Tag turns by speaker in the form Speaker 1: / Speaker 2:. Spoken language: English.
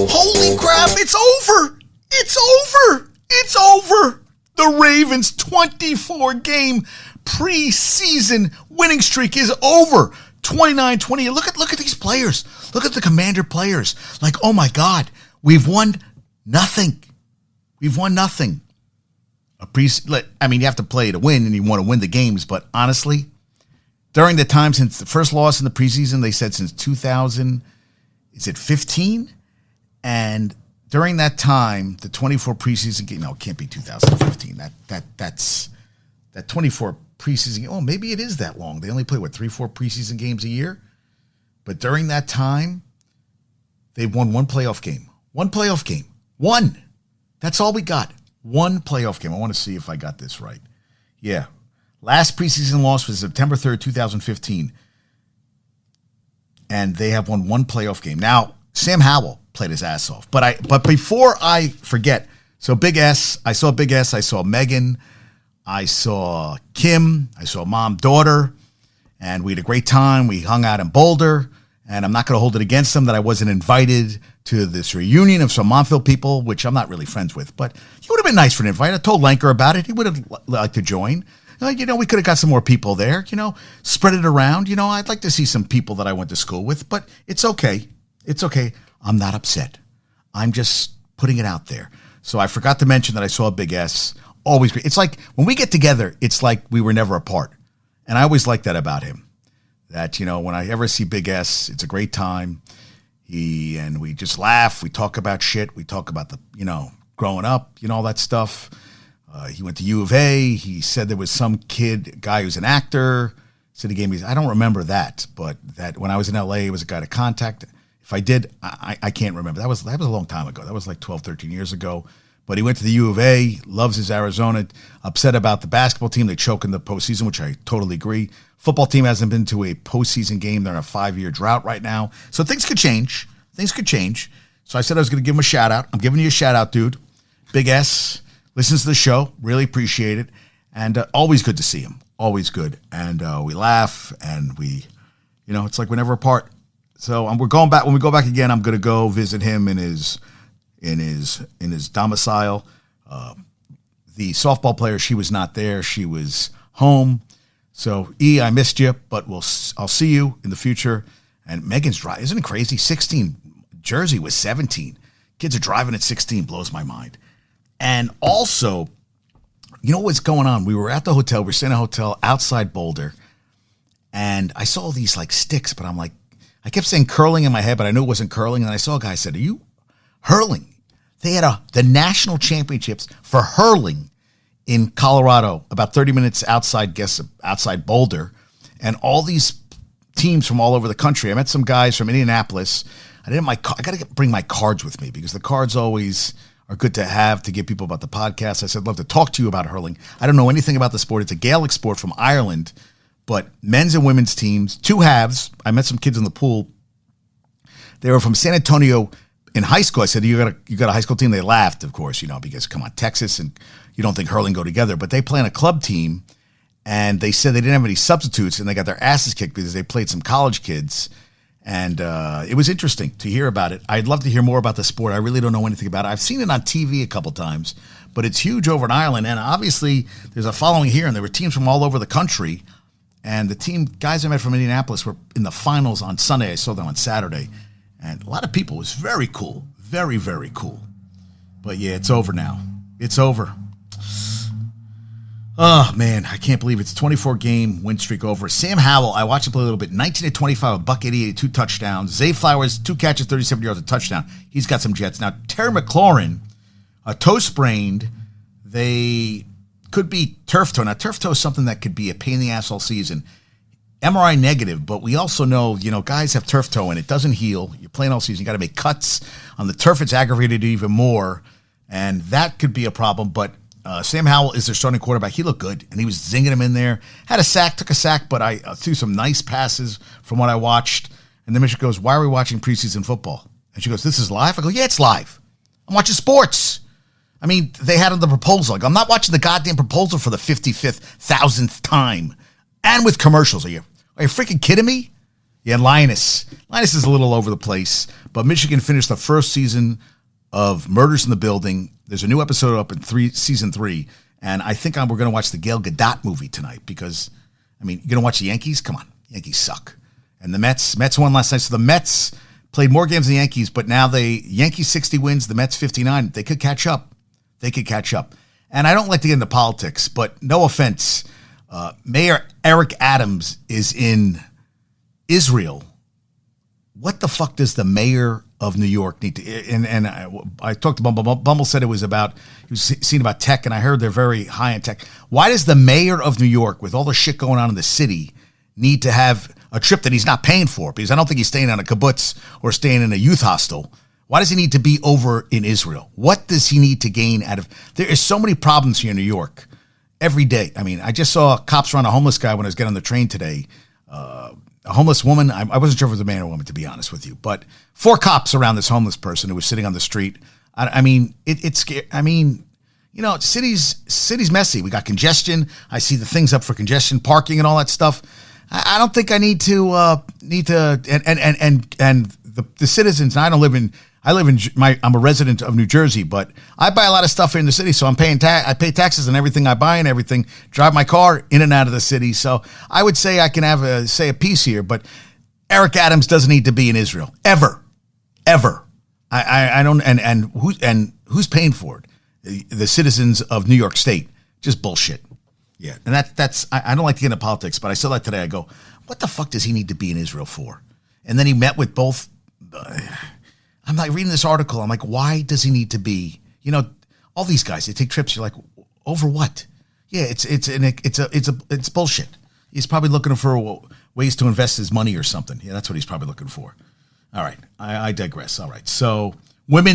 Speaker 1: Holy crap, it's over. It's over. It's over. The Ravens' 24-game preseason winning streak is over. 29-20. Look at these players. Look at the Commander players. Like, oh my God, we've won nothing. We've won nothing. I mean, you have to play to win, and you want to win the games. But honestly, during the time since the first loss in the preseason, they said since 2000, is it 15? And during that time, the 24 preseason game, no, it can't be 2015. That's that 24 preseason game. Oh, maybe it is that long. They only play, 3-4 preseason games a year? But during that time, they've won one playoff game. One playoff game. One. That's all we got. One playoff game. I want to see if I got this right. Yeah. Last preseason loss was September 3rd, 2015. And they have won one playoff game. Now, Sam Howell played his ass off. But before I forget, so Big S, I saw Big S, I saw Megan, I saw Kim, I saw mom, daughter, and we had a great time. We hung out in Boulder, and I'm not going to hold it against them that I wasn't invited to this reunion of some Montville people, which I'm not really friends with, but it would have been nice for an invite. I told Lanker about it. He would have liked to join. We could have got some more people there, spread it around. I'd like to see some people that I went to school with, but it's okay. It's okay. I'm not upset. I'm just putting it out there. So I forgot to mention that I saw Big S. Always great. It's like when we get together, it's like we were never apart. And I always like that about him. That, when I ever see Big S, it's a great time. And we just laugh. We talk about shit. We talk about the, growing up, all that stuff. He went to U of A. He said there was some guy who's an actor. Said he gave me, I don't remember that, but that when I was in LA, it was a guy to contact. If I did, I can't remember. That was a long time ago. That was like 12, 13 years ago. But he went to the U of A, loves his Arizona, upset about the basketball team. They choke in the postseason, which I totally agree. Football team hasn't been to a postseason game. They're in a 5-year drought right now. So things could change. So I said I was going to give him a shout out. I'm giving you a shout out, dude. Big S listens to the show. Really appreciate it. And always good to see him. Always good. And we laugh and we, it's like we're never apart. So we're going back. When we go back again, I'm going to go visit him in his domicile. The softball player, she was not there. She was home. So I missed you, but I'll see you in the future. And Megan's driving. Isn't it crazy? 16. Jersey was 17. Kids are driving at 16. Blows my mind. And also, what's going on? We were at the hotel. We were staying in a hotel outside Boulder. And I saw these like sticks, but I'm like, I kept saying curling in my head, but I knew it wasn't curling. And I saw a guy said, are you hurling? They had the national championships for hurling in Colorado, about 30 minutes outside Boulder. And all these teams from all over the country. I met some guys from Indianapolis. I got to bring my cards with me because the cards always are good to have to give people about the podcast. I said, I'd love to talk to you about hurling. I don't know anything about the sport. It's a Gaelic sport from Ireland, but men's and women's teams, two halves. I met some kids in the pool. They were from San Antonio in high school. I said, you got a high school team? They laughed, of course, because come on, Texas, and you don't think hurling go together. But they play on a club team, and they said they didn't have any substitutes, and they got their asses kicked because they played some college kids. And it was interesting to hear about it. I'd love to hear more about the sport. I really don't know anything about it. I've seen it on TV a couple times, but it's huge over in Ireland. And obviously, there's a following here, and there were teams from all over the country. And the guys I met from Indianapolis were in the finals on Sunday. I saw them on Saturday. And a lot of people. It was very cool. Very, very cool. But yeah, it's over now. It's over. Oh, man, I can't believe it's a 24-game win streak over. Sam Howell, I watched him play a little bit. 19-25, $188, 2 touchdowns. Zay Flowers, 2 catches, 37 yards, a touchdown. He's got some jets. Now, Terry McLaurin, a toe sprained. They could be turf toe. Now, turf toe is something that could be a pain in the ass all season. MRI negative, but we also know, guys have turf toe and it doesn't heal. You're playing all season. You got to make cuts. On the turf, it's aggravated even more, and that could be a problem, but Sam Howell is their starting quarterback. He looked good, and he was zinging him in there. Took a sack, but I threw some nice passes from what I watched. And then Misha goes, why are we watching preseason football? And she goes, this is live? I go, yeah, it's live. I'm watching sports. I mean, they had on the proposal. I'm not watching the goddamn proposal for the 55th, 1000th time. And with commercials. Are you freaking kidding me? Yeah, Linus. Linus is a little over the place, but Michigan finished the first season of Murders in the Building. There's a new episode up in season 3, and I think we're going to watch the Gail Gadot movie tonight because, I mean, you're going to watch the Yankees? Come on, Yankees suck. And the Mets won last night, so the Mets played more games than the Yankees, but now Yankees 60 wins, the Mets 59. They could catch up. And I don't like to get into politics, but no offense, Mayor Eric Adams is in Israel. What the fuck does the mayor of New York need to? And I talked to Bumble. Bumble said he was seen about tech, and I heard they're very high in tech. Why does the mayor of New York, with all the shit going on in the city, need to have a trip that he's not paying for? Because I don't think he's staying on a kibbutz or staying in a youth hostel. Why does he need to be over in Israel? What does he need to gain out of? There is so many problems here in New York every day. I mean, I just saw cops run a homeless guy when I was getting on the train today. A homeless woman. I wasn't sure if it was a man or a woman, to be honest with you. But 4 cops around this homeless person who was sitting on the street. I mean, it's scary. I mean, you know, city's messy. We got congestion. I see the things up for congestion, parking, and all that stuff. I don't think I need to and the citizens. I I'm a resident of New Jersey, but I buy a lot of stuff here in the city, so I pay taxes on everything I buy and everything. Drive my car in and out of the city, so I would say I can have a piece here. But Eric Adams doesn't need to be in Israel ever. I don't. And who's paying for it? The citizens of New York State. Just bullshit. Yeah, and that's I don't like to get into politics, but I saw that today. I go, what the fuck does he need to be in Israel for? And then he met with both. I'm like reading this article. I'm like, why does he need to be? You know, all these guys, they take trips. You're like, over what? Yeah, it's bullshit. He's probably looking for ways to invest his money or something. Yeah, that's what he's probably looking for. All right, I digress. All right, so women.